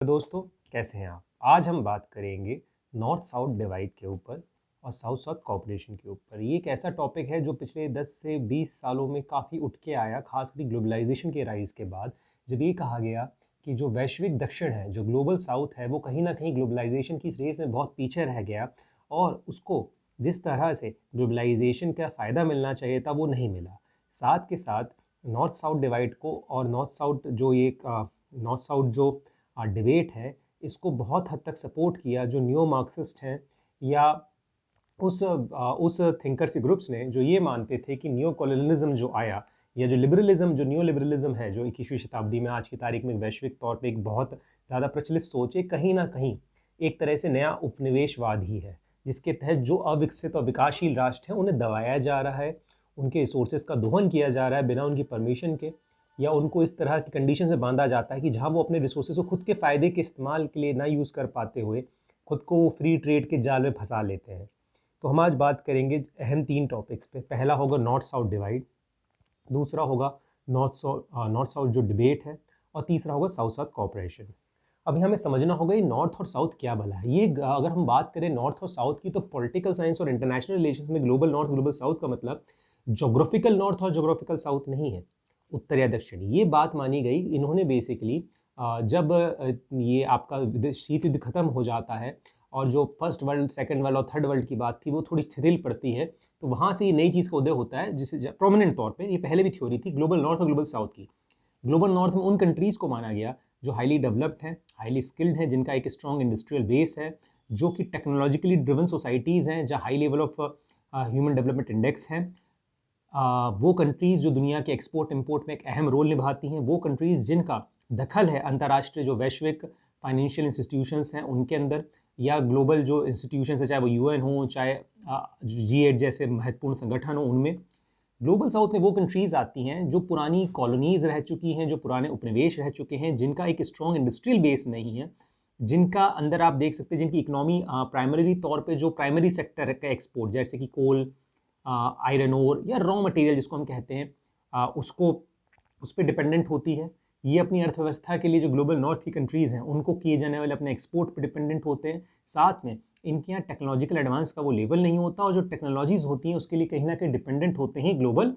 दोस्तों, कैसे हैं आप? आज हम बात करेंगे नॉर्थ साउथ डिवाइड के ऊपर और साउथ साउथ कॉपरेशन के ऊपर। ये एक ऐसा टॉपिक है जो पिछले 10 से 20 सालों में काफ़ी उठ के आया, खासकर ग्लोबलाइजेशन के राइज के बाद, जब ये कहा गया कि जो वैश्विक दक्षिण है, जो ग्लोबल साउथ है, वो कहीं ना कहीं ग्लोबलाइजेशन की इस रेस में बहुत पीछे रह गया और उसको जिस तरह से ग्लोबलाइजेशन का फ़ायदा मिलना चाहिए था वो नहीं मिला। साथ के साथ नॉर्थ साउथ डिवाइड को और नॉर्थ साउथ जो डिबेट है, इसको बहुत हद तक सपोर्ट किया जो न्यो मार्क्सिस्ट हैं या उस थिंकर्स के ग्रुप्स ने जो ये मानते थे कि न्यो कॉलोनियलिज्म जो आया या जो लिबरलिज्म, जो न्यो लिबरलिज्म है, जो 21वीं शताब्दी में आज की तारीख में वैश्विक तौर पे एक बहुत ज़्यादा प्रचलित सोच है, कहीं ना कहीं एक तरह से नया उपनिवेशवाद ही है, जिसके तहत जो अविकसित और विकासशील राष्ट्र हैं उन्हें दबाया जा रहा है, उनके रिसोर्सेज का दोहन किया जा रहा है बिना उनकी परमिशन के, या उनको इस तरह की कंडीशन में बांधा जाता है कि जहां वो अपने रिसोर्सेज को खुद के फ़ायदे के इस्तेमाल के लिए ना यूज़ कर पाते हुए खुद को फ्री ट्रेड के जाल में फंसा लेते हैं। तो हम आज बात करेंगे अहम 3 टॉपिक्स पे। पहला होगा नॉर्थ साउथ डिवाइड, दूसरा होगा नॉर्थ साउथ जो डिबेट है, और तीसरा होगा साउथ साउथ कॉपरेशन। अभी हमें समझना होगा ये नॉर्थ और साउथ क्या भला है। ये अगर हम बात करें नॉर्थ और साउथ की, तो पॉलिटिकल साइंस और इंटरनेशनल रिलेशंस में ग्लोबल नॉर्थ ग्लोबल साउथ का मतलब जोग्राफिकल नॉर्थ और जोग्राफिकल साउथ नहीं है, उत्तर या दक्षिण। ये बात मानी गई इन्होंने बेसिकली जब ये आपका शीत युद्ध खत्म हो जाता है और जो फर्स्ट वर्ल्ड, सेकंड वर्ल्ड और थर्ड वर्ल्ड की बात थी वो थोड़ी शिथिल पड़ती है, तो वहाँ से ये नई चीज़ का उदय होता है जिसे प्रोमिनेंट तौर पे, ये पहले भी थ्योरी थी ग्लोबल नॉर्थ और ग्लोबल साउथ की। ग्लोबल नॉर्थ में उन कंट्रीज़ को माना गया जो हाईली डेवलप्ड हैं, हाईली स्किल्ड हैं, जिनका एक स्ट्रॉन्ग इंडस्ट्रियल बेस है, जो कि टेक्नोलॉजिकली ड्रिवन सोसाइटीज़ हैं, जहाँ high level of human development index हैं। वो कंट्रीज़ जो दुनिया के एक्सपोर्ट इंपोर्ट में एक अहम रोल निभाती हैं, वो कंट्रीज़ जिनका दखल है अंतर्राष्ट्रीय जो वैश्विक फाइनेंशियल इंस्टीट्यूशंस हैं उनके अंदर, या ग्लोबल जो इंस्टीट्यूशंस है, चाहे वो यूएन हो, चाहे G8 जैसे महत्वपूर्ण संगठन हो, उनमें ग्लोबल साउथ में वो कंट्रीज़ आती हैं जो पुरानी कॉलोनीज़ रह चुकी हैं, जो पुराने उपनिवेश रह चुके हैं, जिनका एक स्ट्रॉन्ग इंडस्ट्रियल बेस नहीं है, जिनका अंदर आप देख सकते हैं जिनकी इकोनॉमी प्राइमरी तौर पे जो प्राइमरी सेक्टर का एक्सपोर्ट, जैसे कि कोल, आयरन ओर या रॉ मटेरियल जिसको हम कहते हैं, उसको उस पर डिपेंडेंट होती है। ये अपनी अर्थव्यवस्था के लिए जो ग्लोबल नॉर्थ की कंट्रीज़ हैं उनको किए जाने वाले अपने एक्सपोर्ट पर डिपेंडेंट होते हैं। साथ में इनके यहाँ टेक्नोलॉजिकल एडवांस का वो लेवल नहीं होता, और जो टेक्नोलॉजीज़ होती हैं उसके लिए कहीं ना कहीं डिपेंडेंट होते हैं ग्लोबल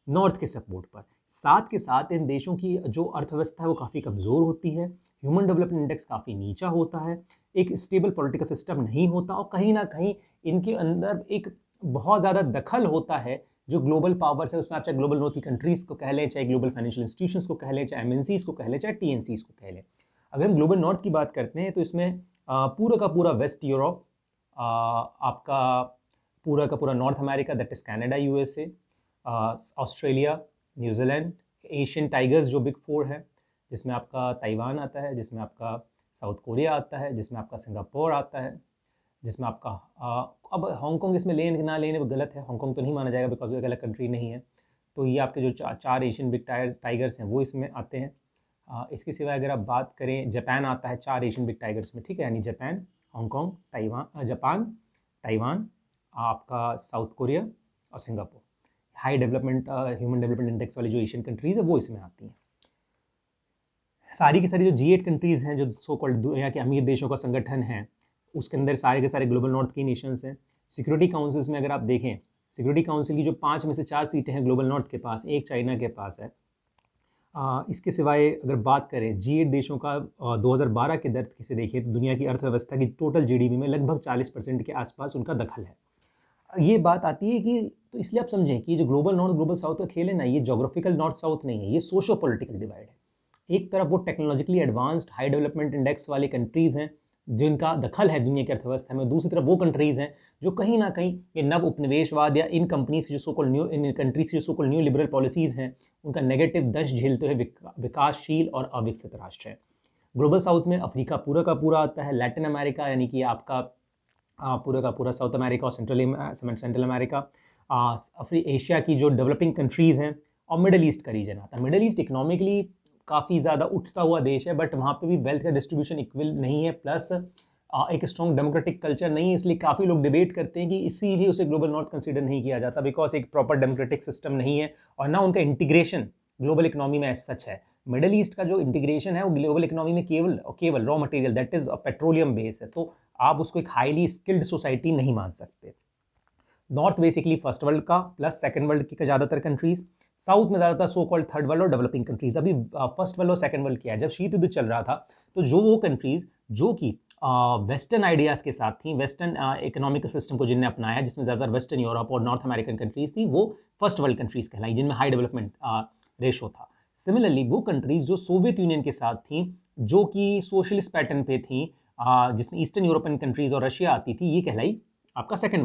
नॉर्थ के सपोर्ट पर। साथ के साथ इन देशों की जो अर्थव्यवस्था है वो काफ़ी कमज़ोर होती है, ह्यूमन डेवलपमेंट इंडेक्स काफ़ी नीचा होता है, एक स्टेबल पॉलिटिकल सिस्टम नहीं होता, और कहीं ना कहीं इनके अंदर एक बहुत ज़्यादा दखल होता है जो ग्लोबल पावर्स है उसमें। आप चाहे ग्लोबल नॉर्थ की कंट्रीज़ को कह लें, चाहे ग्लोबल फाइनेंशियल इंस्टीट्यूशंस को कह लें, चाहे एमएनसीज़ को कह लें, चाहे टीएनसीज़ को कह लें। अगर हम ग्लोबल नॉर्थ की बात करते हैं तो इसमें पूरा का पूरा वेस्ट यूरोप, आपका पूरा का पूरा north America, that is Canada, USA, Australia, New Zealand, Asian tigers जो बिग फोर है, जिसमें आपका ताइवान आता है, जिसमें आपका साउथ कोरिया आता है, जिसमें आपका सिंगापुर आता है, जिसमें आपका अब हांगकांग इसमें लेने ना लेने में गलत है, हांगकांग तो नहीं माना जाएगा बिकॉज वो एक अलग कंट्री नहीं है। तो ये आपके जो चार एशियन बिग टाइगर्स हैं वो इसमें आते हैं। इसके सिवाय अगर आप बात करें, जापान आता है 4 एशियन बिग टाइगर्स में, ठीक है, यानी जापान, हांगकांग, ताइवान, आपका साउथ कोरिया और Singapore. High development human development index वाली जो एशियन कंट्रीज़ है वो इसमें आती हैं। सारी की सारी जो G8 कंट्रीज़ हैं, जो सो कॉल्ड दुनिया के अमीर देशों का संगठन है, उसके अंदर सारे के सारे ग्लोबल नॉर्थ की नेशंस हैं। सिक्योरिटी काउंसिल्स में अगर आप देखें, सिक्योरिटी काउंसिल की जो 5 में से 4 सीटें हैं ग्लोबल नॉर्थ के पास, एक चाइना के पास है। इसके सिवाय अगर बात करें G8 देशों का 2012 के दर से देखिए तो दुनिया की अर्थव्यवस्था की टोटल GDP में लगभग 40% के आसपास उनका दखल है। ये बात आती है कि तो इसलिए आप समझें कि जो ग्लोबल नॉर्थ ग्लोबल साउथ का खेल है ना, ये जोग्राफिकल नॉर्थ साउथ नहीं है, ये सोशो पॉलिटिकल डिवाइड है। एक तरफ वो technologically advanced high development index वाली कंट्रीज़ हैं जिनका दखल है दुनिया की अर्थव्यवस्था में, दूसरी तरफ वो कंट्रीज़ हैं जो कहीं ना कहीं ये नव उपनिवेशवाद या इन कंपनीज़ की जो सोकल न्यू, इन कंट्रीज़ की जो सोकल न्यू लिबरल पॉलिसीज़ हैं उनका नेगेटिव दंश झेलते हुए विकासशील और अविकसित राष्ट्र हैं। ग्लोबल साउथ में अफ्रीका पूरा का पूरा आता है, लैटिन अमेरिका यानी कि आपका पूरा का पूरा साउथ अमेरिका और सेंट्रल अमेरिका, एशिया की जो डेवलपिंग कंट्रीज़ हैं, और मिडल ईस्ट का रीजन आता है। मिडल ईस्ट इकोनॉमिकली काफ़ी ज़्यादा उठता हुआ देश है, बट वहाँ पे भी वेल्थ का डिस्ट्रीब्यूशन इक्वल नहीं है, प्लस एक स्ट्रॉन्ग डेमोक्रेटिक कल्चर नहीं है। इसलिए काफ़ी लोग डिबेट करते हैं कि इसीलिए उसे ग्लोबल नॉर्थ कंसीडर नहीं किया जाता, बिकॉज एक प्रॉपर डेमोक्रेटिक सिस्टम नहीं है और ना उनका इंटीग्रेशन ग्लोबल इकोनॉमी में एज सच है। मिडल ईस्ट का जो इंटीग्रेशन है वो ग्लोबल इकोनॉमी में केवल raw material that is petroleum base है, तो आप उसको एक हाईली स्किल्ड सोसाइटी नहीं मान सकते। नॉर्थ बेसिकली फर्स्ट वर्ल्ड का प्लस सेकंड वर्ल्ड की ज़्यादातर कंट्रीज, साउथ में ज़्यादातर सो कॉल्ड थर्ड वर्ल्ड और डेवलपिंग कंट्रीज। अभी फर्स्ट वर्ल्ड और सेकंड वर्ल्ड किया है, जब शीत युद्ध चल रहा था तो जो वो कंट्रीज जो कि वेस्टर्न आइडियाज़ के साथ थी, वेस्टर्न इकोनॉमिकल सिस्टम को जिनने अपनाया, जिसमें ज़्यादातर वेस्टर्न यूरोप और नॉर्थ अमेरिकन कंट्रीज थी, वो फर्स्ट वर्ल्ड कंट्रीज कहलाई, जिनमें हाई डेवलपमेंट रेशो था। सिमिलरली वो कंट्रीज जो सोवियत यूनियन के साथ थी, जो कि सोशलिस्ट पैटर्न पे थी, जिसमें ईस्टर्न यूरोपियन कंट्रीज और रशिया आती थी, ये कहलाई आपका सेकंड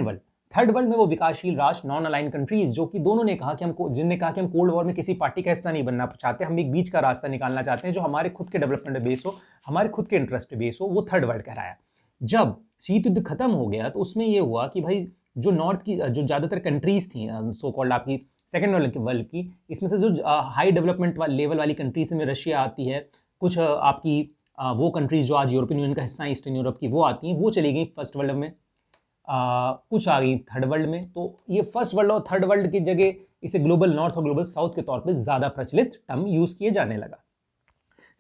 वर्ल्ड। थर्ड वर्ल्ड में वो विकासशील राष्ट्र, नॉन अलाइन कंट्रीज, जो कि दोनों ने कहा कि जिनने कहा कि हम कोल्ड वॉर में किसी पार्टी का हिस्सा नहीं बनना चाहते, हम एक बीच का रास्ता निकालना चाहते हैं जो हमारे खुद के डेवलपमेंट पे बेस हो, हमारे खुद के इंटरेस्ट पे बेस हो, वो थर्ड वर्ल्ड कहलाया। जब शीत युद्ध खत्म हो गया तो उसमें ये हुआ कि भाई जो नॉर्थ की जो ज़्यादातर कंट्रीज थी सो कॉल्ड आपकी सेकेंड वर्ल्ड की, इसमें से जो हाई डेवलपमेंट लेवल वाली कंट्रीज में रशिया आती है, कुछ आपकी वो कंट्रीज जो आज यूरोपियन यूनियन का हिस्सा है ईस्टर्न यूरोप की, वो आती हैं, वो चली गई फर्स्ट वर्ल्ड में, कुछ आ गई थर्ड वर्ल्ड में। तो ये फर्स्ट वर्ल्ड और थर्ड वर्ल्ड की जगह इसे ग्लोबल नॉर्थ और ग्लोबल साउथ के तौर पे ज़्यादा प्रचलित टर्म यूज़ किए जाने लगा।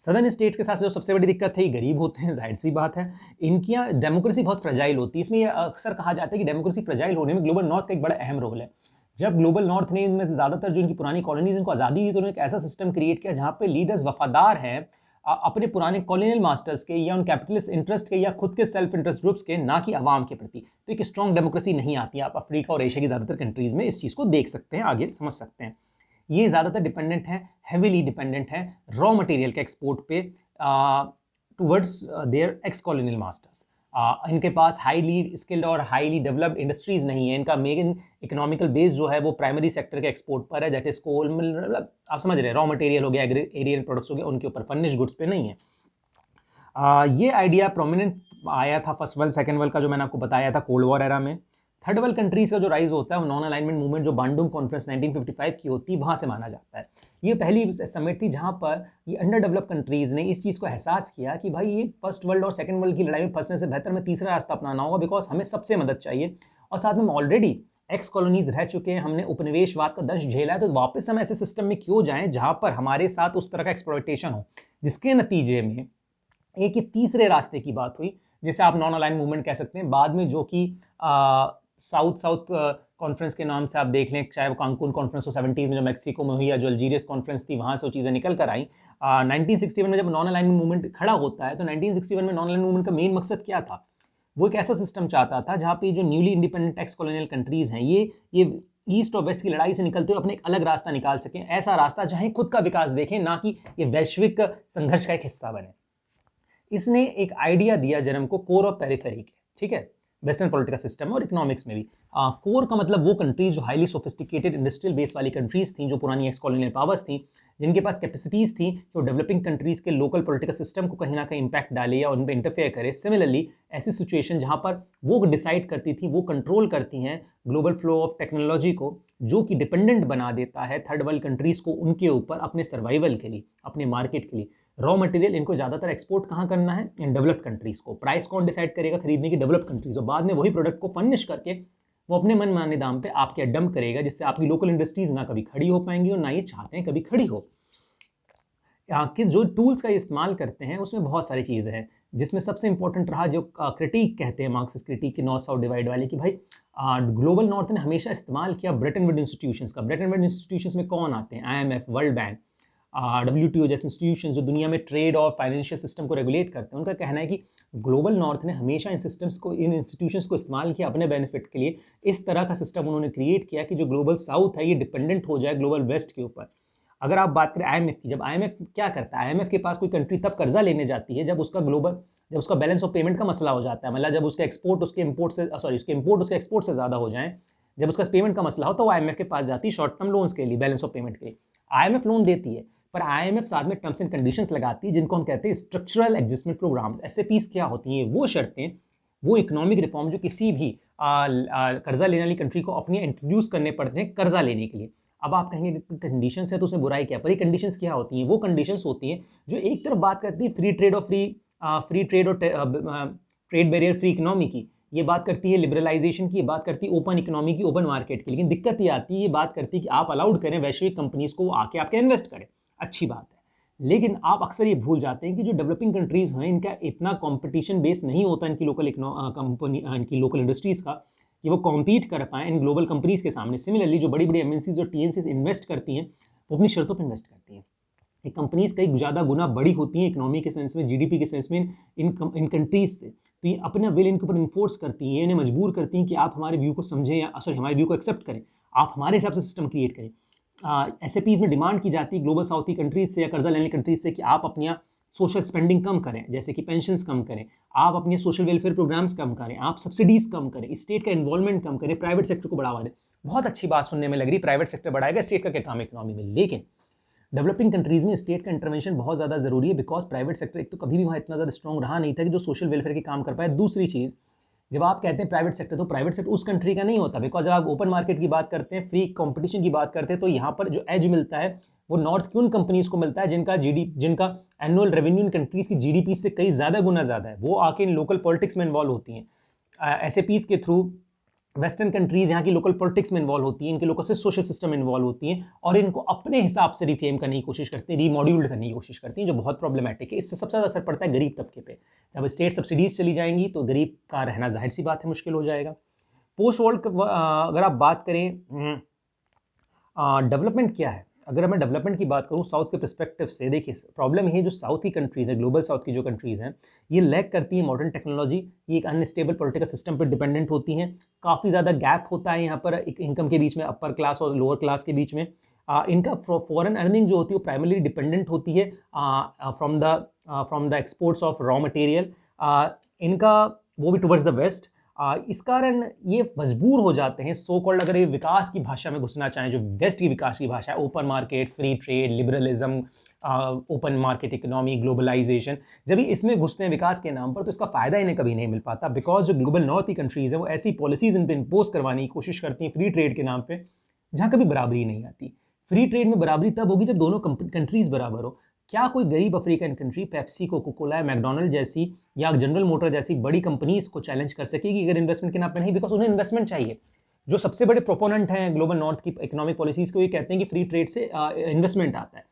सदर्न स्टेट्स के साथ जो सबसे बड़ी दिक्कत है, ये गरीब होते हैं, जाहिर सी बात है, इनकी यहाँ डेमोक्रेसी बहुत फ्रजाइल होती है। इसमें यह अक्सर कहा जाता है कि डेमोक्रेसी फ्रजाइल होने में ग्लोबल नॉर्थ का एक बड़ा अहम रोल है। जब ग्लोबल नॉर्थ ने इनमें से ज़्यादातर जो इनकी पुरानी कॉलोनीज इनको आज़ादी दी, तो उन्होंने एक ऐसा सिस्टम क्रिएट किया जहाँ पे लीडर्स वफादार हैं अपने पुराने कॉलोनियल मास्टर्स के या उन कैपिटलिस्ट इंटरेस्ट के या खुद के सेल्फ इंटरेस्ट ग्रुप्स के, ना कि आवाम के प्रति। तो एक स्ट्रॉन्ग डेमोक्रेसी नहीं आती है। आप अफ्रीका और एशिया की ज़्यादातर कंट्रीज़ में इस चीज़ को देख सकते हैं, आगे समझ सकते हैं। ये ज़्यादातर डिपेंडेंट है, हेविली डिपेंडेंट है रॉ मटेरियल के एक्सपोर्ट पे towards their x colonial masters. इनके पास हाईली स्किल्ड और हाईली डेवलप्ड इंडस्ट्रीज नहीं है। इनका मेन इकोनॉमिकल बेस जो है वो प्राइमरी सेक्टर के एक्सपोर्ट पर है, दैट इज कोल, आप समझ रहे हैं, रॉ मटेरियल हो गया, एग्रीरियन प्रोडक्ट्स हो गया, उनके ऊपर, फर्निश गुड्स पे नहीं है। ये आइडिया प्रोमिनेंट आया था फर्स्ट वर्ल्ड सेकंड वर्ल्ड का, जो मैंने आपको बताया था कोल्ड वॉर एरा में। थर्ड वर्ल्ड कंट्रीज का जो राइज होता है वो नॉन अलाइनमेंट मूवमेंट जो बांडुंग कॉन्फ्रेंस 1955 की होती है, वहाँ से माना जाता है। ये पहली समिट थी जहाँ पर ये अंडर डेवलप कंट्रीज ने इस चीज़ को एहसास किया कि भाई ये फर्स्ट वर्ल्ड और सेकंड वर्ल्ड की लड़ाई में फंसने से बेहतर में तीसरा रास्ता अपनाना होगा, बिकॉज हमें सबसे मदद चाहिए, और साथ में हम ऑलरेडी एक्स कॉलोनीज रह चुके हैं, हमने उपनिवेशवाद का दंश झेला है, तो वापस हम ऐसे सिस्टम में क्यों जाएं जहाँ पर हमारे साथ उस तरह का एक्सप्लॉयटेशन हो, जिसके नतीजे में एक ही तीसरे रास्ते की बात हुई, जिसे आप नॉन अलाइन मूवमेंट कह सकते हैं। बाद में जो कि साउथ कॉन्फ्रेंस के नाम से आप देख लें, चाहे वो कांकुन कॉन्फ्रेंस हो 70s में जो मैक्सिको में हुई, या जो अल्जीरियस कॉन्फ्रेंस थी, वहाँ से वो चीज़ें निकल कर आई। 1961 में जब नॉन अलाइनमेंट मूवमेंट खड़ा होता है, तो 1961 में नॉन अलाइनमेंट मूवमेंट का मेन मकसद क्या था? वो एक ऐसा सिस्टम चाहता था जहाँ पे जो newly independent x colonial countries हैं, ये ईस्ट और वेस्ट की लड़ाई से निकलते हुए अपने एक अलग रास्ता निकाल सकें, ऐसा रास्ता जहाँ खुद का विकास देखें, ना कि ये वैश्विक संघर्ष का एक हिस्सा बने। इसने एक आइडिया दिया जन्म को कोर और पेरिफेरी के, ठीक है, वेस्टर्न पॉलिटिकल सिस्टम और इकोनॉमिक्स में भी। कोर का मतलब वो कंट्रीज जो हाईली सोफिस्टिकेटेड इंडस्ट्रियल बेस वाली कंट्रीज थी, जो पुरानी एक्स कॉलोनियल पावर्स थी, जिनके पास कैपेसिटीज थी कि वो डेवलपिंग कंट्रीज के लोकल पॉलिटिकल सिस्टम को कहीं ना कहीं इंपैक्ट डाले या उन पर इंटरफेयर करे। सिमिलरली ऐसी सिचुएशन जहाँ पर वो डिसाइड करती थी, वो कंट्रोल करती हैं ग्लोबल फ्लो ऑफ टेक्नोलॉजी को, जो कि डिपेंडेंट बना देता है थर्ड वर्ल्ड कंट्रीज को उनके ऊपर, अपने सर्वाइवल के लिए, अपने मार्केट के लिए। रॉ मटेरियल इनको ज़्यादातर एक्सपोर्ट कहाँ करना है? इन डेवलप्ड कंट्रीज़ को। प्राइस कौन डिसाइड करेगा खरीदने की? Developed countries. और बाद में वही प्रोडक्ट को फर्निश करके वो अपने मन माने दाम पे आपके डंप करेगा, जिससे आपकी लोकल इंडस्ट्रीज़ ना कभी खड़ी हो पाएंगी और ना ये चाहते हैं कभी खड़ी हो। किस जो टूल्स का इस्तेमाल करते हैं उसमें बहुत सारी चीज़ें हैं, जिसमें सबसे इंपॉर्टेंट रहा जो क्रिटिक कहते हैं, मार्क्सिस्ट क्रिटिक की नॉर्थ साउथ डिवाइड वाले, कि भाई ग्लोबल नॉर्थ ने हमेशा इस्तेमाल किया ब्रेटन वुड इंस्टीट्यूशंस का। ब्रेटन वुड इंस्टीट्यूशंस में कौन आते हैं? IMF, वर्ल्ड बैंक, WTO जैसे इंस्टीट्यूशन जो दुनिया में ट्रेड और फाइनेंशियल सिस्टम को रेगुलेट करते हैं। उनका कहना है कि ग्लोबल नॉर्थ ने हमेशा इन सिस्टम्स को, इन इंस्टीट्यूशंस को इस्तेमाल किया अपने बेनिफिट के लिए। इस तरह का सिस्टम उन्होंने क्रिएट किया कि जो ग्लोबल साउथ है ये डिपेंडेंट हो जाए ग्लोबल वेस्ट के ऊपर। अगर आप बात करें IMF की, जब IMF क्या करता है, IMF के पास कोई कंट्री तब कर्जा लेने जाती है जब उसका बैलेंस ऑफ पेमेंट का मसला हो जाता है, मतलब जब उसके एक्सपोर्ट उसके इंपोर्ट उसके एक्सपोर्ट से ज़्यादा हो जाए, जब उसका पेमेंट का मसला हो, तो वो IMF के पास जाती है शॉर्ट टर्म लोन्स के लिए, बैलेंस ऑफ पेमेंट के लिए। IMF लोन देती है, पर IMF साथ में टर्म्स एंड कंडीशंस लगाती है, जिनको हम कहते हैं स्ट्रक्चरल एडजस्टमेंट प्रोग्राम। SAPs क्या होती हैं? वो शर्तें, वो इकोनॉमिक रिफॉर्म जो किसी भी कर्जा लेने वाली कंट्री को अपने इंट्रोड्यूस करने पड़ते हैं कर्जा लेने के लिए। अब आप कहेंगे कंडीशंस है तो उसमें बुराई क्या? पर ये कंडीशंस क्या होती हैं? वो कंडीशंस होती हैं जो एक तरफ बात करती है फ्री ट्रेड और ट्रेड बैरियर फ्री इकोनॉमी की, ये बात करती है लिबरलाइजेशन की, ये बात करती है ओपन इकोनॉमी की, ओपन मार्केट की। लेकिन दिक्कत ये आती है, ये बात करती है कि आप अलाउड करें वैश्विक कंपनीज को आके आपके इन्वेस्ट करें। अच्छी बात है। लेकिन आप अक्सर ये भूल जाते हैं कि जो डेवलपिंग कंट्रीज़ हैं, इनका इतना कॉम्पिटिशन बेस नहीं होता इनकी लोकल इनकी लोकल इंडस्ट्रीज़ का, कि वो कॉम्पीट कर पाएँ इन ग्लोबल कंपनीज़ के सामने। सिमिलरली जो बड़ी-बड़ी एमएनसीज़ और टीएनसीज़ इन्वेस्ट करती हैं, वो अपनी शर्तों पे इन्वेस्ट करती हैं। ये कंपनीज़ कई ज़्यादा गुना बड़ी होती हैं इकोनॉमी के सेंस में, जीडीपी के सेंस में इन कंट्रीज़ से। तो ये अपना विल इनके ऊपर इन्फोर्स करती हैं, ये इन्हें मजबूर करती हैं कि आप हमारे व्यू को समझें, या सॉरी हमारे व्यू को एक्सेप्ट करें, आप हमारे हिसाब से सिस्टम क्रिएट करें। एसएपीज़ में डिमांड की जाती है ग्लोबल साउथ की कंट्रीज़ से या कर्जा लेने कंट्रीज़ से कि आप अपनी सोशल स्पेंडिंग कम करें, जैसे कि पेंशन्स कम करें, आप अपने सोशल वेलफेयर प्रोग्राम्स कम करें, आप सब्सिडीज़ कम करें, स्टेट का इन्वॉल्वमेंट कम करें, प्राइवेट सेक्टर को बढ़ावा दें। बहुत अच्छी बात सुनने में लग रही, प्राइवेट सेक्टर बढ़ाएगा, स्टेट का क्या काम है इकोनॉमी में। लेकिन डेवलपिंग कंट्रीज़ में स्टेट का इंटरवेंशन बहुत ज़्यादा ज़रूरी है, बिकॉज प्राइवेट सेक्टर एक तो कभी भी वहाँ इतना ज़्यादा स्ट्रॉन्ग रहा नहीं था कि जो सोशल वेलफेयर के काम कर पाए। दूसरी चीज़, जब आप कहते हैं प्राइवेट सेक्टर, तो प्राइवेट सेक्टर उस कंट्री का नहीं होता, बिकॉज जब आप ओपन मार्केट की बात करते हैं, फ्री कंपटीशन की बात करते हैं, तो यहाँ पर जो एज मिलता है वो नॉर्थ की उन कंपनीज़ को मिलता है जिनका एनुअल रेवेन्यू इन कंट्रीज़ की जीडीपी से कई ज़्यादा गुना ज़्यादा है। वो आके इन लोकल पॉलिटिक्स में इन्वॉल्व होती हैं, एसएपीज़ के थ्रू। वेस्टर्न कंट्रीज़ यहाँ की लोकल पॉलिटिक्स में इन्वॉल्व होती हैं, इनके लोकल से सोशल सिस्टम में इन्वॉल्व होती हैं, और इनको अपने हिसाब से रिफेम करने की कोशिश करती हैं, रीमॉड्यूल्ड करने की कोशिश करती हैं, जो बहुत प्रॉब्लमेटिक है। इससे सबसे ज़्यादा असर पड़ता है गरीब तबके पे। जब स्टेट सब्सिडीज़ चली जाएंगी तो गरीब का रहना जाहिर सी बात है मुश्किल हो जाएगा। पोस्ट वर्ल्ड अगर आप बात करें डेवलपमेंट क्या है, अगर मैं डेवलपमेंट की बात करूं साउथ के पर्सपेक्टिव से, देखिए प्रॉब्लम है जो साउथ की कंट्रीज़ है, ग्लोबल साउथ की जो कंट्रीज़ हैं, ये लैक करती है मॉडर्न टेक्नोलॉजी, ये एक अनस्टेबल पॉलिटिकल सिस्टम पर डिपेंडेंट होती हैं। काफ़ी ज़्यादा गैप होता है यहाँ पर इनकम के बीच में, अपर क्लास और लोअर क्लास के बीच में। इनका फॉरेन अर्निंग जो होती है वो प्राइमरली डिपेंडेंट होती है from the exports of raw material, इनका वो भी टुवर्ड्स द वेस्ट। इस कारण ये मजबूर हो जाते हैं, सो कॉल्ड अगर ये विकास की भाषा में घुसना चाहें, जो वेस्ट की विकास की भाषा है, open market, free trade, liberalism, open market economy, globalisation, जब ये इसमें घुसते हैं विकास के नाम पर, तो इसका फ़ायदा इन्हें कभी नहीं मिल पाता, बिकॉज जो ग्लोबल नॉर्थ की कंट्रीज़ हैं वो ऐसी पॉलिसीज़ इन पर इम्पोज करवाने की कोशिश करती हैं फ्री ट्रेड के नाम पर, जहाँ कभी बराबरी नहीं आती। फ्री ट्रेड में बराबरी तब होगी जब दोनों कंट्रीज़ बराबर हो। क्या कोई गरीब African country Pepsi, Coca Cola, McDonald जैसी या जनरल मोटर जैसी बड़ी कंपनीज को चैलेंज कर सकेगी अगर इन्वेस्टमेंट के नाम पे? नहीं, बिकॉज उन्हें इन्वेस्टमेंट चाहिए। जो सबसे बड़े प्रोपोनेंट हैं ग्लोबल नॉर्थ की इकोनॉमिक पॉलिसीज को, ये कहते हैं कि फ्री ट्रेड से इन्वेस्टमेंट आता है,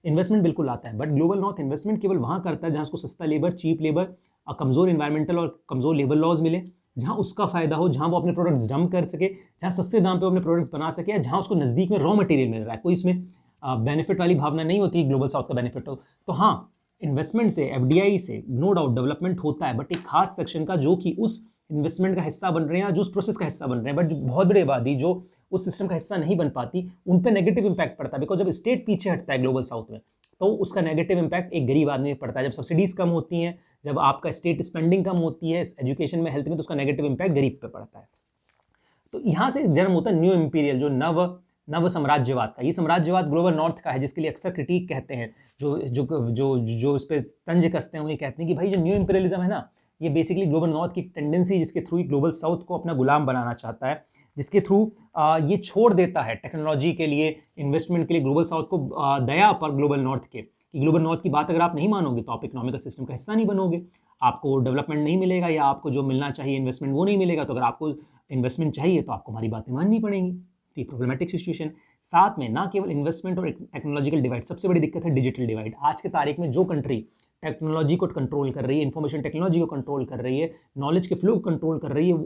इन्वेस्टमेंट बिल्कुल आता है, बट ग्लोबल नॉर्थ इन्वेस्टमेंट केवल वहाँ करता है जहाँ उसको सस्ता लेबर, चीप लेबर, कमज़ोर इन्वायरमेंटल और कमज़ोर लेबर लॉज मिले, जहाँ उसका फ़ायदा हो, जहाँ वो अपने प्रोडक्ट्स डंप कर सके, जहाँ सस्ते दाम पे वो अपने प्रोडक्ट्स बना सके, जहाँ उसको नज़दीक में रॉ मटेरियल मिल रहा है। कोई इसमें बेनिफिट वाली भावना नहीं होती ग्लोबल साउथ का बेनिफिट हो। तो हाँ, इन्वेस्टमेंट से, एफडीआई से नो डाउट डेवलपमेंट होता है, बट एक खास सेक्शन का जो कि उस इन्वेस्टमेंट का हिस्सा बन रहे हैं, जो उस प्रोसेस का हिस्सा बन रहे हैं, बट बहुत बड़ी आबादी जो उस सिस्टम का हिस्सा नहीं बन पाती, उन पर नेगेटिव इंपैक्ट पड़ता है। बिकॉज जब स्टेट पीछे हटता है ग्लोबल साउथ में, तो उसका नेगेटिव इंपैक्ट एक गरीब आदमी में पड़ता है। जब सब्सिडीज़ कम होती हैं, जब आपका स्टेट स्पेंडिंग कम होती है एजुकेशन में, हेल्थ में, तो उसका नेगेटिव इंपैक्ट गरीब पे पड़ता है। तो यहाँ से जन्म होता है न्यू इंपीरियल, जो नव साम्राज्यवाद का। ये साम्राज्यवाद ग्लोबल नॉर्थ का है, जिसके लिए अक्सर क्रिटिक कहते हैं, जो जो जो जो इस पर तंज कसते हैं, वो ये कहते हैं कि भाई जो न्यू इंपीरियलिज्म है ना, ये बेसिकली ग्लोबल नॉर्थ की टेंडेंसी, जिसके थ्रू ग्लोबल साउथ को अपना गुलाम बनाना चाहता है, जिसके थ्रू ये छोड़ देता है टेक्नोलॉजी के लिए, इन्वेस्टमेंट के लिए ग्लोबल साउथ को, दया पर ग्लोबल नॉर्थ के, कि ग्लोबल नॉर्थ की बात अगर आप नहीं मानोगे तो आप इकोनॉमिकल सिस्टम का हिस्सा नहीं बनोगे, आपको डेवलपमेंट नहीं मिलेगा, या आपको जो मिलना चाहिए इन्वेस्टमेंट वो नहीं मिलेगा। तो अगर आपको इन्वेस्टमेंट चाहिए तो आपको हमारी बातें माननी पड़ेंगी। तो ये प्रॉब्लमेटिक सिचुएशन। साथ में ना केवल इन्वेस्टमेंट और टेक्नोलॉजिकल डिवाइड, सबसे बड़ी दिक्कत है डिजिटल डिवाइड। आज के तारीख में जो कंट्री टेक्नोलॉजी को कंट्रोल कर रही है, इंफॉर्मेशन टेक्नोलॉजी को कंट्रोल कर रही है, नॉलेज के फ्लो को कंट्रोल कर रही है,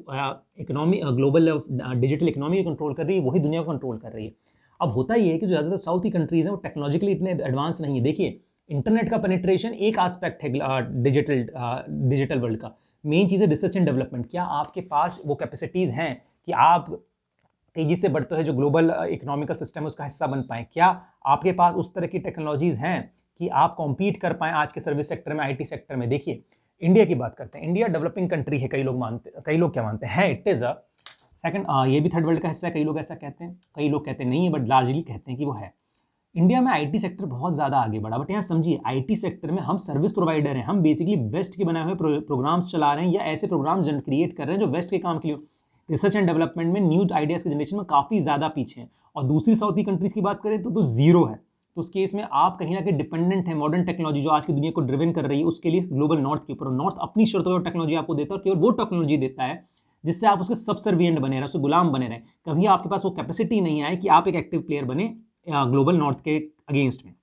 इकोनॉमी, ग्लोबल डिजिटल इकोनॉमी को कंट्रोल कर रही है, वही दुनिया को कंट्रोल कर रही है। अब होता ये है कि जो ज़्यादातर साउथ की कंट्रीज़ हैं वो टेक्नोलॉजिकली इतने एडवांस नहीं है। देखिए, इंटरनेट का पेनिट्रेशन एक आस्पेक्ट है डिजिटल वर्ल्ड का, मेन चीज़ है रिसर्च एंड डेवलपमेंट। क्या आपके पास वो कैपेसिटीज़ हैं कि आप तेज़ी से बढ़ते हुए जो ग्लोबल इकोनॉमिकल सिस्टम है उसका हिस्सा बन पाएँ? क्या आपके पास उस तरह की टेक्नोलॉजीज़ हैं कि आप कॉम्पीट कर पाएँ आज के सर्विस सेक्टर में, आईटी सेक्टर में? देखिए, इंडिया की बात करते हैं। इंडिया डेवलपिंग कंट्री है, कई लोग क्या मानते हैं, इट इज़ अ सेकंड, ये भी थर्ड वर्ल्ड का हिस्सा है, कई लोग ऐसा कहते हैं, कई लोग कहते नहीं है, बट लार्जली कहते हैं कि वो है। इंडिया में आईटी सेक्टर बहुत ज़्यादा आगे बढ़ा, बट यहाँ समझिए, आईटी सेक्टर में हम सर्विस प्रोवाइडर हैं, हम बेसिकली वेस्ट के बनाए हुए प्रोग्राम्स चला रहे हैं, या ऐसे प्रोग्राम्स क्रिएट कर रहे हैं जो वेस्ट के काम के लिए। रिसर्च एंड डेवलपमेंट में, न्यू आइडियाज़ के जनरेशन में काफ़ी ज़्यादा पीछे हैं। और दूसरी साउथ की कंट्रीज़ की बात करें तो ज़ीरो है। तो उस केस में आप कहीं ना कहीं डिपेंडेंट है मॉडर्न टेक्नोलॉजी जो आज की दुनिया को ड्रिवन कर रही है उसके लिए ग्लोबल नॉर्थ के ऊपर। नॉर्थ अपनी शर्तों पर टेक्नोलॉजी आपको देता है, और केवल वो टेक्नोलॉजी देता है जिससे आप उसके सबसर्विएंट बने रहे, उसके गुलाम बने रहे। कभी आपके पास वो कैपेसिटी नहीं आए कि आप एक एक्टिव प्लेयर बने ग्लोबल नॉर्थ के अगेंस्ट में।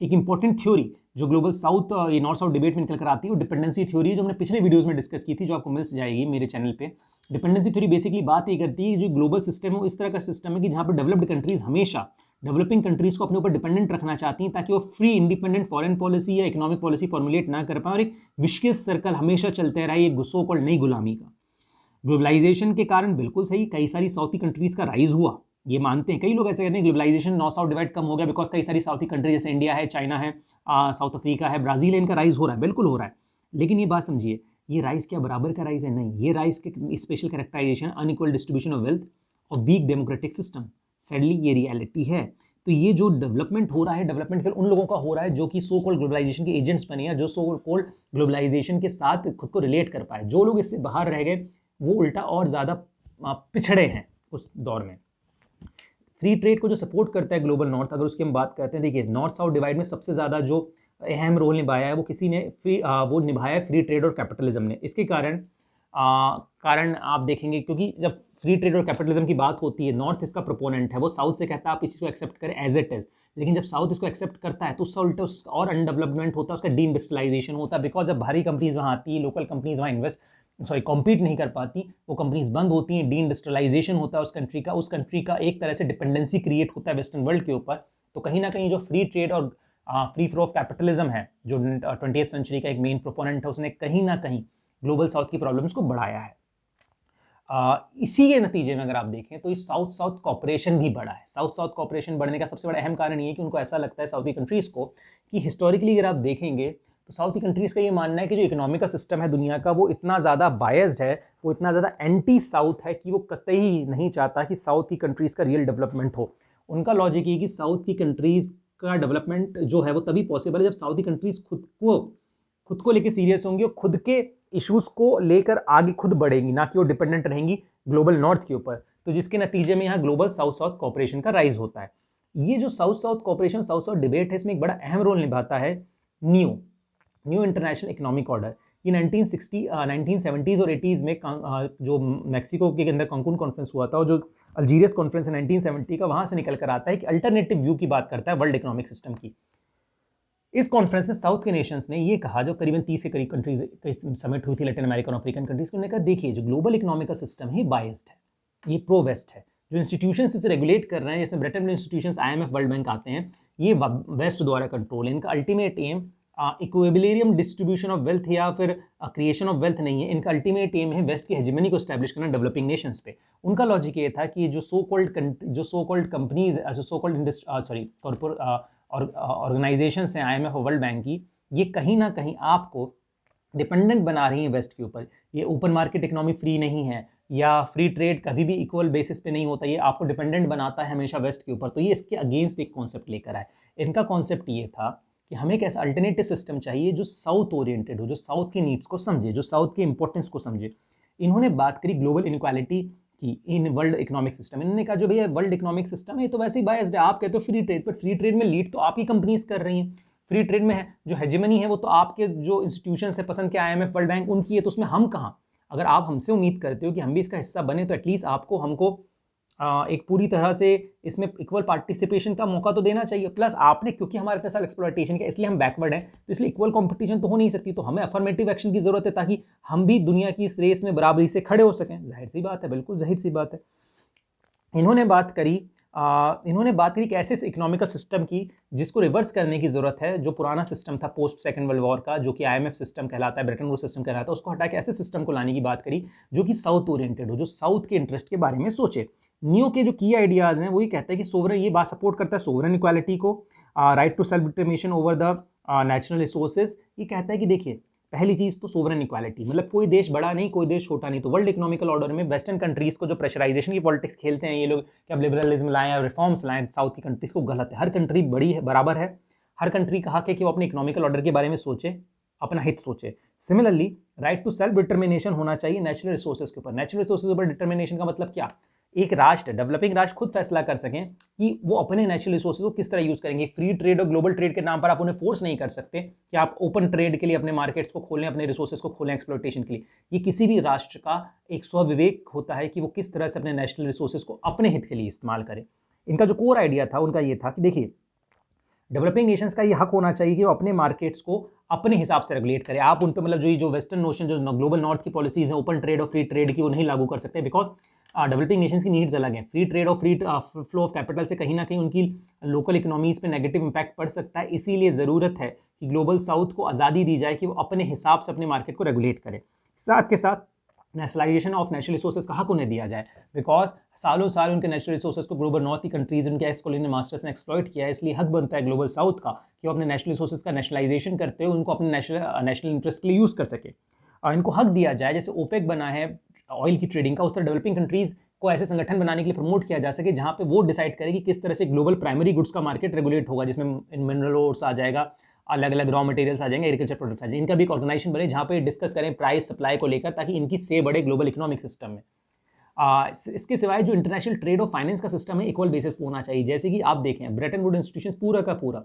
एक इंपॉर्टेंट थ्योरी जो ग्लोबल साउथ ये नॉर्थ साउथ डिबेट में निकल कर आती है वो डिपेंडेंसी थ्योरी है, जो हमने पिछले वीडियोस में डिस्कस की थी, जो आपको मिल जाएगी मेरे चैनल पे। डिपेंडेंसी थ्योरी बेसिकली बात ये करती है कि जो ग्लोबल सिस्टम है वो इस तरह का सिस्टम है कि जहाँ पर डेवलप्ड कंट्रीज हमेशा डेवलपिंग कंट्रीज को अपने ऊपर डिपेंडेंट रखना चाहती हैं, ताकि वो फ्री इंडिपेंडेंट फॉरेन पॉलिसी या इकोनॉमिक पॉलिसी फॉर्मुलेट ना कर पाए, और एक विशेष सर्कल हमेशा चलते रहा, ये सो कॉल्ड नई गुलामी का। ग्लोबलाइजेशन के कारण बिल्कुल सही, कई सारी साउथी कंट्रीज का राइज हुआ, ये मानते हैं कई लोग, ऐसे कहते हैं ग्लोबलाइजेशन नॉर्थ साउथ डिवाइड कम हो गया बिकॉज कई सारी साउथी कंट्री जैसे इंडिया है, चाइना है, साउथ अफ्रीका है, ब्राजील है, इनका राइज हो रहा है, बिल्कुल हो रहा है। लेकिन ये बात समझिए, ये राइज क्या बराबर का राइज है? नहीं, ये राइज के special characterisation unequal distribution of wealth और वीक डेमोक्रेटिक सिस्टम। सैडली ये रियलिटी है। तो ये जो डेवलपमेंट हो रहा है, डेवलपमेंट फिर उन लोगों का हो रहा है जो कि सो कॉल्ड ग्लोबलाइजेशन के एजेंट्स बने हैं, जो सो कॉल्ड ग्लोबलाइजेशन के साथ खुद को रिलेट कर पाए। जो लोग इससे बाहर रह गए वो उल्टा और ज़्यादा पिछड़े हैं उस दौर में। फ्री ट्रेड को जो सपोर्ट करता है ग्लोबल नॉर्थ, अगर उसकी हम बात करते हैं, देखिए नॉर्थ साउथ डिवाइड में सबसे ज़्यादा जो अहम रोल निभाया है वो किसी ने वो निभाया है फ्री ट्रेड और कैपिटलिज्म ने। इसके कारण आप देखेंगे, क्योंकि जब फ्री ट्रेड और कैपिटलिज्म की बात होती है, नॉर्थ इसका प्रोपोनेंट है, वो साउथ से कहता है आप इसी को एक्सेप्ट करें एज इट इज। लेकिन जब साउथ इसको एक्सेप्ट करता है तो उसका उल्टा और अनडेवलपमेंट होता है, उसका डी इंडस्ट्रियलाइजेशन होता है, बिकॉज जब भारी कंपनीज वहाँ आती है, लोकल कंपनीज वहाँ कॉम्पीट नहीं कर पाती, वो कंपनीज बंद होती हैं, डी इंडस्ट्रियलाइजेशन होता है उस कंट्री का एक तरह से डिपेंडेंसी क्रिएट होता है वेस्टर्न वर्ल्ड के ऊपर। तो कहीं ना कहीं जो फ्री ट्रेड और फ्री फ्लो ऑफ कैपिटलिज्म है, जो 20th सेंचुरी का एक मेन प्रोपोनेंट है, उसने कहीं ना कहीं ग्लोबल साउथ की प्रॉब्लम्स को बढ़ाया है। इसी के नतीजे में अगर आप देखें तो इस साउथ साउथ कॉपरेशन भी बढ़ा है। साउथ साउथ कॉपरेशन बढ़ने का सबसे बड़ा अहम कारण ये है कि उनको ऐसा लगता है साउथी कंट्रीज को कि हिस्टोरिकली अगर आप देखेंगे तो साउथी कंट्रीज का ये मानना है कि जो इकोनॉमिक सिस्टम है दुनिया का वो इतना ज़्यादा बायस्ड है, वो इतना ज़्यादा एंटी साउथ है कि वो कतई नहीं चाहता कि साउथ की कंट्रीज का रियल डेवलपमेंट हो। उनका लॉजिक ये कि साउथ की कंट्रीज का डेवलपमेंट जो है वो तभी पॉसिबल है जब साउथी कंट्रीज खुद को लेकर सीरियस होंगी और खुद के इश्यूज को लेकर आगे खुद बढ़ेंगी, ना कि वो डिपेंडेंट रहेंगी ग्लोबल नॉर्थ के ऊपर। तो जिसके नतीजे में यहाँ ग्लोबल साउथ साउथ कॉपरेशन का राइज होता है। ये जो south south cooperation, south south debate है, इसमें एक बड़ा अहम रोल निभाता है न्यू इंटरनेशनल इकोनॉमिक ऑर्डर। ये 1970s और 80s में जो मैक्सिको के अंदर कांकुन कॉन्फ्रेंस हुआ था और जो अल्जीरियस कॉन्फ्रेंस है 1970 का, वहां से निकल कर आता है कि अल्टरनेटिव व्यू की बात करता है वर्ल्ड इकोनॉमिक सिस्टम की। इस कॉन्फ्रेंस में साउथ के नेशंस ने ये कहा, जो करीबन 30 के करीब कंट्रीज समिट हुई थी लैटिन अमेरिकन और अफ्रीकन कंट्रीज को, उन्होंने कहा देखिए जो ग्लोबल इकोनॉमिकल सिस्टम है बायस्ड है, ये प्रो वेस्ट है। जो इंस्टीट्यूशंस इसे रेगुलेट कर रहे हैं, जैसे ब्रिटेन में इंस्टीट्यूशंस IMF वर्ल्ड बैंक आते हैं, ये वेस्ट द्वारा कंट्रोल है। इनका ultimate aim equilibrium distribution of wealth या फिर क्रिएशन ऑफ वेल्थ नहीं है। इनका अल्टीमेट एम है वेस्ट की हेजेमनी को एस्टैब्लिश करना डेवलपिंग नेशंस पे। उनका लॉजिक ये था कि जो so called companies, so called और ऑर्गेनाइजेशंस हैं IMF और वर्ल्ड बैंक की, ये कहीं ना कहीं आपको डिपेंडेंट बना रही हैं वेस्ट के ऊपर। ये ओपन मार्केट इकोनॉमी फ्री नहीं है, या फ्री ट्रेड कभी भी इक्वल बेसिस पे नहीं होता, ये आपको डिपेंडेंट बनाता है हमेशा वेस्ट के ऊपर। तो ये इसके अगेंस्ट एक कॉन्सेप्ट लेकर आए। इनका कॉन्सेप्ट ये था कि हमें एक ऐसा अल्टरनेटिव सिस्टम चाहिए जो साउथ ओरिएंटेड हो, जो साउथ की नीड्स को समझे, जो साउथ की इंपॉर्टेंस को समझे। इन्होंने बात करी ग्लोबल इनक्वालिटी की इन वर्ल्ड इकोनॉमिक सिस्टम। इन्होंने कहा जो भैया वर्ल्ड इकोनॉमिक सिस्टम है तो वैसे ही बायस्ड है। आप कहते हो फ्री ट्रेड, पर फ्री ट्रेड में लीड तो आपकी कंपनीज कर रही हैं। फ्री ट्रेड में है जो हेजेमनी है वो तो आपके जो इंस्टीट्यूशंस है पसंद के IMF वर्ल्ड बैंक उनकी है, तो उसमें हम कहाँ? अगर आप हमसे उम्मीद करते हो कि हम भी इसका हिस्सा बने, तो एटलीस्ट आपको हमको एक पूरी तरह से इसमें इक्वल पार्टिसिपेशन का मौका तो देना चाहिए। प्लस आपने, क्योंकि हमारे इतने साल एक्सप्लॉयटेशन का, इसलिए हम बैकवर्ड हैं, तो इसलिए इक्वल कंपटीशन तो हो नहीं सकती। तो हमें अफर्मेटिव एक्शन की जरूरत है ताकि हम भी दुनिया की इस रेस में बराबरी से खड़े हो सकें। जाहिर सी बात है, बिल्कुल जाहिर सी बात है। इन्होंने बात करी एक ऐसे इकोनॉमिकल सिस्टम की जिसको रिवर्स करने की जरूरत है। जो पुराना सिस्टम था पोस्ट सेकंड वर्ल्ड वॉर का, जो कि IMF सिस्टम कहलाता है, ब्रिटेन वुड्स सिस्टम कहलाता है, उसको हटा के ऐसे सिस्टम को लाने की बात करी जो कि साउथ ओरिएंटेड हो, जो साउथ के इंटरेस्ट के बारे में सोचे। न्यू के जो की आइडियाज हैं वही कहते हैं कि सोवरेन, ये बात सपोर्ट करता है सोवरेन इक्वालिटी को, right to self determination over the natural resources. ये कहता है कि देखिए पहली चीज तो सोवरेन इक्वालिटी, मतलब कोई देश बड़ा नहीं, कोई देश छोटा नहीं। तो वर्ल्ड इकोनॉमिकल ऑर्डर में वेस्टर्न कंट्रीज को जो प्रेशराइजेशन की पॉलिटिक्स खेलते हैं ये लोग कि अब लिबरलिज्म लाएं, रिफॉर्म्स लाएं साउथ की कंट्रीज को, गलत है। हर कंट्री बड़ी है, बराबर है। हर कंट्री का हक है कि वो अपने इकोनॉमिकल ऑर्डर के बारे में सोचे, अपना हित सोचे। Similarly right to self determination होना चाहिए नेचुरल रिसोर्सेज के ऊपर। नेचुरल रिसोर्सेज के ऊपर डिटरमिनेशन का मतलब क्या? एक राष्ट्र, डेवलपिंग राष्ट्र खुद फैसला कर सकें कि वो अपने नेचुरल रिसोर्सेज को किस तरह यूज करेंगे। फ्री ट्रेड और ग्लोबल ट्रेड के नाम पर आप उन्हें फोर्स नहीं कर सकते कि आप ओपन ट्रेड के लिए अपने मार्केट्स को खोलें, अपने रिसोर्सेज को खोलें एक्सप्लॉयटेशन के लिए। ये किसी भी राष्ट्र का एक स्वविवेक होता है कि वो किस तरह से अपने नेशनल रिसोर्सेज को अपने हित के लिए इस्तेमाल करे। इनका जो कोर आइडिया था उनका ये था कि देखिए डेवलपिंग नेशंस का ये हक होना चाहिए कि वो अपने मार्केट्स को अपने हिसाब से रेगुलेट करें। आप उन पे मतलब जो वेस्टर्न नोशन, जो ग्लोबल नॉर्थ की पॉलिसीज हैं ओपन ट्रेड और फ्री ट्रेड की, वो नहीं लागू कर सकते, बिकॉज डेवलपिंग नेशंस की नीड्स अलग हैं। फ्री ट्रेड और फ्री फ्लो ऑफ कैपिटल से कहीं ना कहीं उनकी लोकल इकोनॉमीज पे नेगेटिव इंपैक्ट पड़ सकता है। इसीलिए ज़रूरत है कि ग्लोबल साउथ को आज़ादी दी जाए कि वो अपने हिसाब से अपने मार्केट को रेगुलेट करे। साथ के साथ नेशनलाइजेशन ऑफ नेचुरल रिसोर्सेज का हक उन्हें दिया जाए, बिकॉज सालों साल उनके नेचुरल रिसोर्सेज को ग्लोबल नॉर्थ की कंट्रीज, उनके एक्स कॉलोनियल मास्टर्स ने एक्सप्लॉइट किया है। इसलिए हक बनता है ग्लोबल साउथ का कि वो अपने नेशनल रिसोर्सेज का नेशनलाइजेशन करते हुए उनको अपने नेशनल इंटरेस्ट के लिए यूज़ कर सके और इनको हक दिया जाए। जैसे ओपेक बना है ऑयल की ट्रेडिंग का, उस तरह डेवलपिंग कंट्रीज को ऐसे संगठन बनाने के लिए प्रमोट किया जा सके जहाँ पे वो डिसाइड करे कि किस तरह से ग्लोबल प्राइमरी गुड्स का मार्केट रेगुलेट होगा, जिसमें मिनरल ओर्स आ जाएगा, अलग अलग रॉ मटेरियल्स आ जाएंगे, एग्रीकल्चर प्रोडक्ट आ जाएंगे। इनका भी एक ऑर्गेनाइजेशन बने जहाँ पे डिस्कस करें प्राइस सप्लाई को लेकर, ताकि इनकी से बढ़े ग्लोबल इकोनॉमिक सिस्टम में। इसके सिवाय जो इंटरनेशनल ट्रेड और फाइनेंस का सिस्टम है इक्वल बेसिस पे होना चाहिए। जैसे कि आप देखें ब्रेटन वुड इंस्टीट्यूशन पूरा का पूरा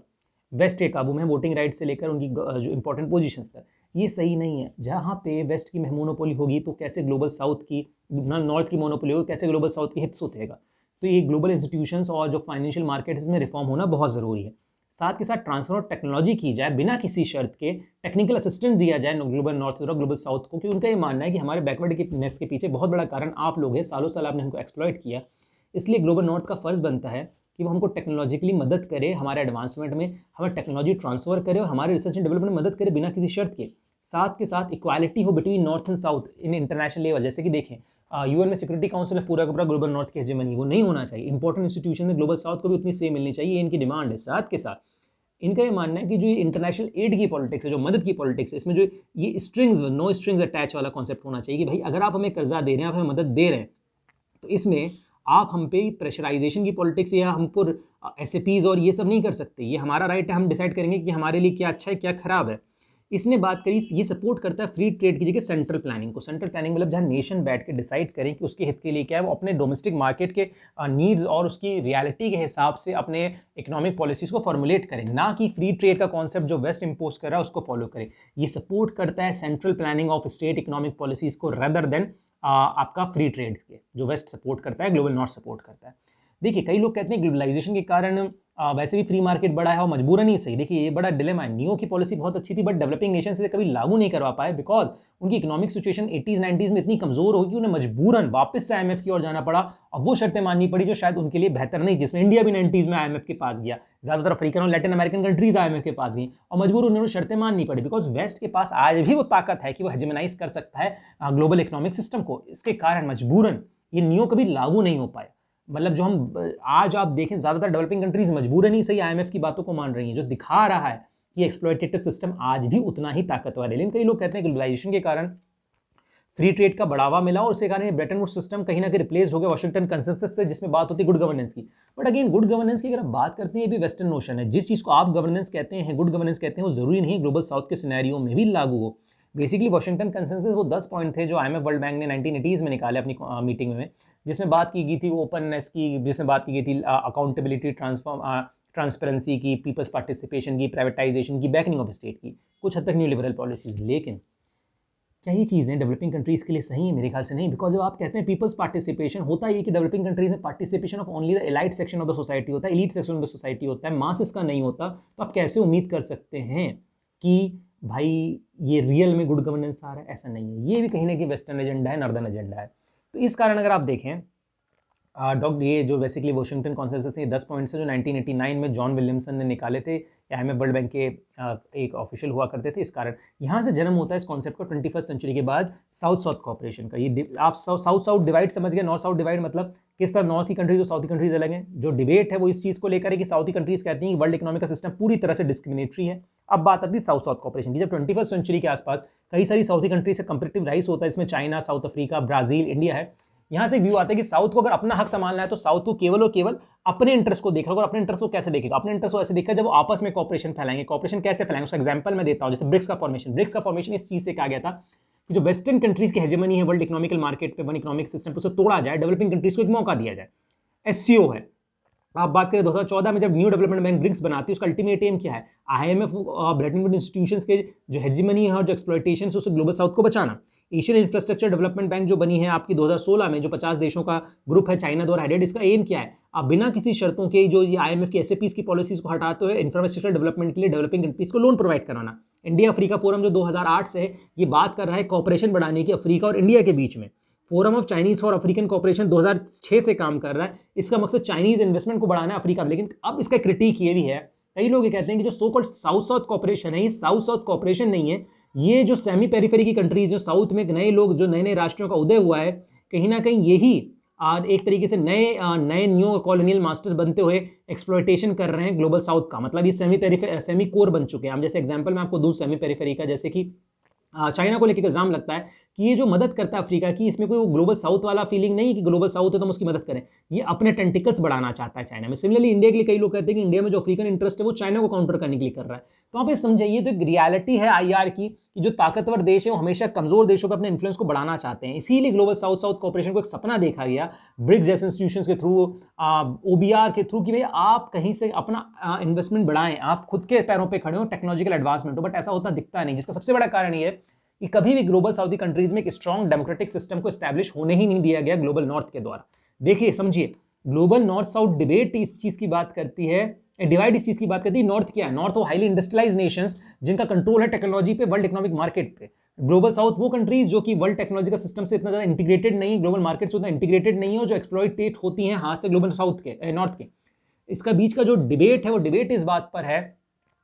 वेस्ट के काबू में, वोटिंग राइट से लेकर उनकी जो इंपॉर्टेंट पोजीशंस तक। ये सही नहीं है। जहाँ पे वेस्ट की मोनोपोली होगी तो कैसे ग्लोबल साउथ की, नॉर्थ की मोनोपोली होगी, कैसे ग्लोबल साउथ की हित सुधरेगा। तो ये ग्लोबल इंस्टीट्यूशंस और जो फाइनेंशियल मार्केट इसमें रिफॉर्म होना बहुत ज़रूरी है। साथ के साथ ट्रांसफर ऑफ टेक्नोलॉजी की जाए, बिना किसी शर्त के टेक्निकल असिस्टेंट दिया जाए ग्लोबल नॉर्थ और ग्लोबल साउथ को, क्योंकि उनका ये मानना है कि हमारे बैकवर्डनेस के पीछे बहुत बड़ा कारण आप लोग हैं, सालों साल आपने हमको एक्सप्लॉइट किया। इसलिए ग्लोबल नॉर्थ का फर्ज बनता है कि वो हमको टेक्नोलॉजिकली मदद करे, हमारे एडवांसमेंट में हमें टेक्नोलॉजी ट्रांसफर करे और हमारे रिसर्च एंड डेवलपमेंट में मदद करे बिना किसी शर्त के। साथ के साथ इक्वालिटी हो between north and south in international level. जैसे कि देखें यूएन में सिक्योरिटी काउंसिल है पूरा का पूरा ग्लोबल नॉर्थ की हेजेमनी, वो नहीं होना चाहिए। इंपॉर्टेंट इंस्टीट्यूशन में ग्लोबल साउथ को भी उतनी से मिलनी चाहिए, इनकी डिमांड है। साथ के साथ इनका ये मानना है कि जो ये इंटरनेशनल एड की पॉलिटिक्स है, जो मदद की पॉलिटिक्स है, इसमें जो ये स्ट्रिंग्स, नो स्ट्रिंग्स अटैच वाला कॉन्सेप्ट होना चाहिए कि भाई अगर आप हमें कर्जा दे रहे हैं, आप हमें मदद दे रहे हैं, तो इसमें आप हम पे प्रेशराइजेशन की पॉलिटिक्स या हमको एसएपीज और ये सब नहीं कर सकते। ये हमारा राइट है, हम डिसाइड करेंगे कि हमारे लिए क्या अच्छा है क्या खराब है। इसने बात करी, ये सपोर्ट करता है फ्री ट्रेड की जगह सेंट्रल प्लानिंग को। सेंट्रल प्लानिंग मतलब जहाँ नेशन बैठ के डिसाइड करें कि उसके हित के लिए क्या है, वो अपने डोमेस्टिक मार्केट के नीड्स और उसकी रियलिटी के हिसाब से अपने इकोनॉमिक पॉलिसीज को फॉर्मुलेट करें, ना कि फ्री ट्रेड का कॉन्सेप्ट जो वेस्ट इंपोज कर रहा है उसको फॉलो करें। ये सपोर्ट करता है central planning of state economic policies को रदर देन आपका फ्री ट्रेड के, जो वेस्ट सपोर्ट करता है, ग्लोबल नॉर्थ सपोर्ट करता है। देखिए कई लोग कहते हैं ग्लोबलाइजेशन के कारण वैसे भी फ्री मार्केट बड़ा है और मजबूरन ही सही। देखिए ये बड़ा डिलेमा है। नियो की पॉलिसी बहुत अच्छी थी बट डेवलपिंग नेशन से कभी लागू नहीं करवा पाए, बिकॉज उनकी इकोनॉमिक सिचुएशन 80s-90s में इतनी कमजोर होगी कि उन्हें मजबूरन वापस से आईएमएफ की ओर जाना पड़ा और वो शर्तें माननी पड़ी जो शायद उनके लिए बेहतर नहीं, जिसमें इंडिया भी 90s में आईएमएफ के पास गया, ज्यादातर अफ्रीकन और लैटिन अमेरिकन कंट्रीज आईएमएफ के पास गई और मजबूर उन्होंने शर्तें माननी पड़ी, बिकॉज वेस्ट के पास आज भी वो ताकत है कि वो हेजेमनाइज कर सकता है ग्लोबल इकोनॉमिक सिस्टम को। इसके कारण मजबूरन ये नियो कभी लागू नहीं हो पाया। मतलब जो हम आज आप देखें ज्यादातर डेवलपिंग कंट्रीज मजबूरन ही सही आईएमएफ की बातों को मान रही हैं, जो दिखा रहा है कि एक्सप्लॉयटेटिव सिस्टम आज भी उतना ही ताकतवर है। लेकिन कई लोग कहते हैं ग्लोबलाइजेशन के कारण फ्री ट्रेड का बढ़ावा मिला और उसके कारण ब्रेटन वुड्स सिस्टम कहीं ना कहीं रिप्लेस हो गया वाशिंगटन कंसेंसस से, जिसमें बात होती है गुड गवर्नेंस की। बट अगेन गुड गवर्नेंस की अगर आप बात करते हैं, ये भी वेस्टर्न नोशन है। जिस चीज़ को आप गवर्नेंस कहते हैं, गुड गवर्नेंस कहते हैं, वो जरूरी नहीं ग्लोबल साउथ के सिनेरियो में भी लागू हो। बेसिकली वाशिंगटन कंसेंसस वो 10 पॉइंट थे जो आईएमएफ वर्ल्ड बैंक ने 1980s में निकाले अपनी मीटिंग में, जिसमें बात की गई थी ओपननेस की, जिसमें बात की गई थी अकाउंटेबिलिटी, ट्रांसपेरेंसी की, पीपल्स पार्टिसिपेशन की, प्राइवेटाइजेशन की, बैकनिंग ऑफ स्टेट की, कुछ हद तक न्यू लिबरल पॉलिसीज। लेकिन क्या ये चीज़ें डेवलपिंग कंट्रीज़ के लिए सही है? मेरे ख्याल से नहीं, बिकॉज जब आप कहते हैं पीपल्स पार्टिसिपेशन, होता है कि डेवलपिंग कंट्रीज में participation of only the elite section of the society होता है, elite section of the society होता है, मास का नहीं होता। तो आप कैसे उम्मीद कर सकते हैं कि भाई ये रियल में गुड गवर्नेंस आ रहा है? ऐसा नहीं है। ये भी कहीं ना कहीं वेस्टर्न एजेंडा है, नॉर्दर्न एजेंडा है। तो इस कारण अगर आप देखें डॉक्टर ये जो बेसिकली वाशिंगटन कॉन्सेंसस है 10 पॉइंट्स जो 1989 में जॉन विलियमसन ने निकाले थे, आईएमएफ वर्ल्ड बैंक के एक ऑफिशियल हुआ करते थे। इस कारण यहाँ से जन्म होता है इस कॉन्सेप्ट का 21st सेंचुरी के बाद साउथ साउथ कॉपरेशन का। ये आप साउथ साउथ डिवाइड समझ गए, नॉर्थ साउथ डिवाइड मतलब किस तरह नॉर्थ की कंट्रीज और साउथ की कंट्रीज अलग हैं। जो डिबेट है वो इस चीज़ को लेकर है कि साउथ की कंट्रीज कहती हैं कि वर्ल्ड इकोनॉमिक का सिस्टम पूरी तरह से डिस्क्रिमिनेटरी है। अब बात आती है साउथ साउथ कॉपरेशन की। जब 21st सेंचुरी के आसपास कई सारी साउथ की कंट्रीज से कंपेरेटिव राइस होता है, इसमें China, south Africa, Brazil, India है। यहाँ से व्यू आता है कि साउथ को अगर अपना हक संभालना है तो साउथ को केवल और केवल अपने इंटरेस्ट को देखेगा। और अपने इंटरेस्ट को कैसे देखेगा? अपने इंटरेस्ट को ऐसे देखा जब वो आपस में कॉपरेशन फैलाएंगे। कॉपरेशन कैसे फैलाएंगे उसका एग्जांपल मैं देता हूँ। जैसे ब्रिक्स का फॉर्मेशन इस चीज से कहा गया था कि जो वेस्टर्न कंट्रीज की हेजेमनी है वर्ल्ड इकोनॉमिकल मार्केट पे, वन इकोनॉमिक सिस्टम पे, उसे तोड़ा जाए, डेवलपिंग कंट्रीज को एक मौका दिया जाए। एससीओ है, आप बात करें 2014 में जब न्यू डेवलपमेंट बैंक ब्रिक्स बनाती है, उसका अल्टीमेट एम क्या है? आईएमएफ और ब्रेटन वुड्स इंस्टीट्यूशंस के जो हेजेमनी है और जो एक्सप्लॉयटेशन है उससे ग्लोबल साउथ को बचाना। एशियन इंफ्रास्ट्रक्चर डेवलपमेंट बैंक जो बनी है आपकी 2016 में, जो 50 देशों का ग्रुप है चाइना द्वारा हेडेड, इसका एम क्या है? आप बिना किसी शर्तों के जो ये आईएमएफ की एसएपीज की पॉलिसीज को हटाते हुए इंफ्रास्ट्रक्चर डेवलपमेंट के लिए डेवलपिंग कंट्रीज को लोन प्रोवाइड कराना। इंडिया अफ्रीका फोरम जो 2008 से है, ये बात कर रहा है कॉपरेशन बढ़ाने की अफ्रीका और इंडिया के बीच में। Forum of Chinese for African cooperation 2006 से काम कर रहा है। इसका मकसद चाइनीज इन्वेस्टमेंट को बढ़ाना है अफ्रीका में। लेकिन अब इसका क्रिटिक ये भी है, कई लोग ये कहते हैं कि जो so called south south cooperation है, ये साउथ साउथ कॉपरेशन नहीं है, ये जो सेमी पेरिफेरी की कंट्रीज, जो साउथ में नए लोग, जो नए नए राष्ट्रों का उदय हुआ है, कहीं ना कहीं यही एक तरीके से नए न्यू कॉलोनियल मास्टर बनते हुए एक्सप्लॉयटेशन कर रहे हैं ग्लोबल साउथ का। मतलब ये सेमी कोर बन चुके हैं। हम जैसे एग्जांपल मैं आपको दूं सेमी पेरिफेरी का, जैसे कि चाइना को लेकर इल्जाम लगता है कि ये जो मदद करता है अफ्रीका की, इसमें कोई ग्लोबल साउथ वाला फीलिंग नहीं कि ग्लोबल साउथ है तो हम उसकी मदद करें। ये अपने टेंटिकल्स बढ़ाना चाहता है चाइना में। सिमिलरली इंडिया के लिए कई लोग कहते हैं कि इंडिया में जो अफ्रीकन इंटरेस्ट है वो चाइना को काउंटर करने के लिए कर रहा है। तो आप ये समझिए, तो एक रियलिटी है आईआर की कि जो ताकतवर देश है वो हमेशा कमजोर देशों पर अपने इन्फ्लुएंस को बढ़ाना चाहते हैं। इसीलिए ग्लोबल साउथ साउथ कॉपरेशन को एक सपना देखा गया ब्रिक्स जैसे इंस्टीट्यूशंस के थ्रू, ओबीआर के थ्रू, कि भाई आप कहीं से अपना इन्वेस्टमेंट बढ़ाएं, आप खुद के पैरों पर खड़े हो, टेक्नोलॉजिकल एडवांसमेंट हो। बट ऐसा होता दिखता नहीं, जिसका सबसे बड़ा कारण ये है कि कभी भी ग्लोबल साउथी कंट्रीज में एक स्ट्रॉन्ग डेमोक्रेटिक सिस्टम को एस्टैब्लिश होने ही नहीं दिया गया ग्लोबल नॉर्थ के द्वारा। देखिए समझिए, ग्लोबल नॉर्थ साउथ डिबेट इस चीज की बात करती है, डिवाइड इस चीज की बात करती है। नॉर्थ क्या है? नॉर्थ वो हाईली इंडस्ट्रियलाइज नेशंस जिनका कंट्रोल है टेक्नोलॉजी पे, वर्ल्ड इकोनॉमिक मार्केट पे। ग्लोबल साउथ वो कंट्रीज जो कि वर्ल्ड टेक्नोलॉजिकल सिस्टम से इतना ज्यादा इंटीग्रेटेड नहीं, ग्लोबल मार्केट से उतना इंटीग्रेटेड नहीं है, और जो एक्सप्लॉइटेट होती हैं हाथ से ग्लोबल साउथ के नॉर्थ के। इसका बीच का जो डिबेट है वो डिबेट इस बात पर है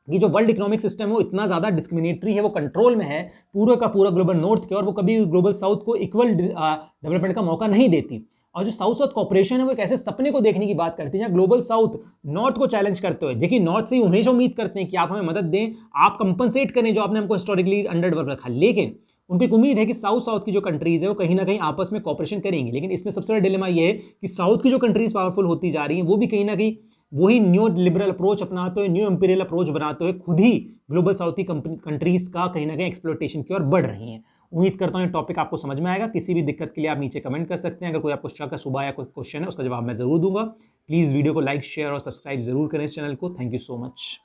कि जो वर्ल्ड इकोनॉमिक सिस्टम है वो इतना ज़्यादा डिस्क्रिमिनेटरी है, वो कंट्रोल में है पूरा का पूरा ग्लोबल नॉर्थ के, और वो कभी ग्लोबल साउथ को इक्वल डेवलपमेंट का मौका नहीं देती। और जो साउथ साउथ कॉपरेशन है वो एक ऐसे सपने को देखने की बात करती है जहाँ ग्लोबल साउथ नॉर्थ को चैलेंज करते हुए, देखिए नॉर्थ से ही हमेशा उम्मीद करते हैं कि आप हमें मदद दें, आप कंपनसेट करें जो आपने हमको हिस्टोरिकली अंडर डेवलप रखा। लेकिन उनको एक उम्मीद है कि साउथ साउथ की जो कंट्रीज है वो कहीं ना कहीं आपस में कॉपरेशन करेंगी। लेकिन इसमें सबसे बड़ा डिलेमा ये है कि साउथ की जो कंट्रीज पावरफुल होती जा रही हैं वो भी कहीं ना कहीं वही न्यू लिबरल अप्रोच अपनाते हुए, न्यू इंपीरियल अप्रोच बनाते हुए खुद ही ग्लोबल साउथी कंट्रीज का कहीं ना कहीं एक्सप्लोइटेशन की ओर बढ़ रही हैं। उम्मीद करता हूं ये टॉपिक आपको समझ में आएगा। किसी भी दिक्कत के लिए आप नीचे कमेंट कर सकते हैं। अगर कोई आपको शक है, सुबह या कोई क्वेश्चन है, उसका जवाब मैं जरूर दूंगा। प्लीज वीडियो को लाइक, शेयर और सब्सक्राइब जरूर करें इस चैनल को। Thank you so much.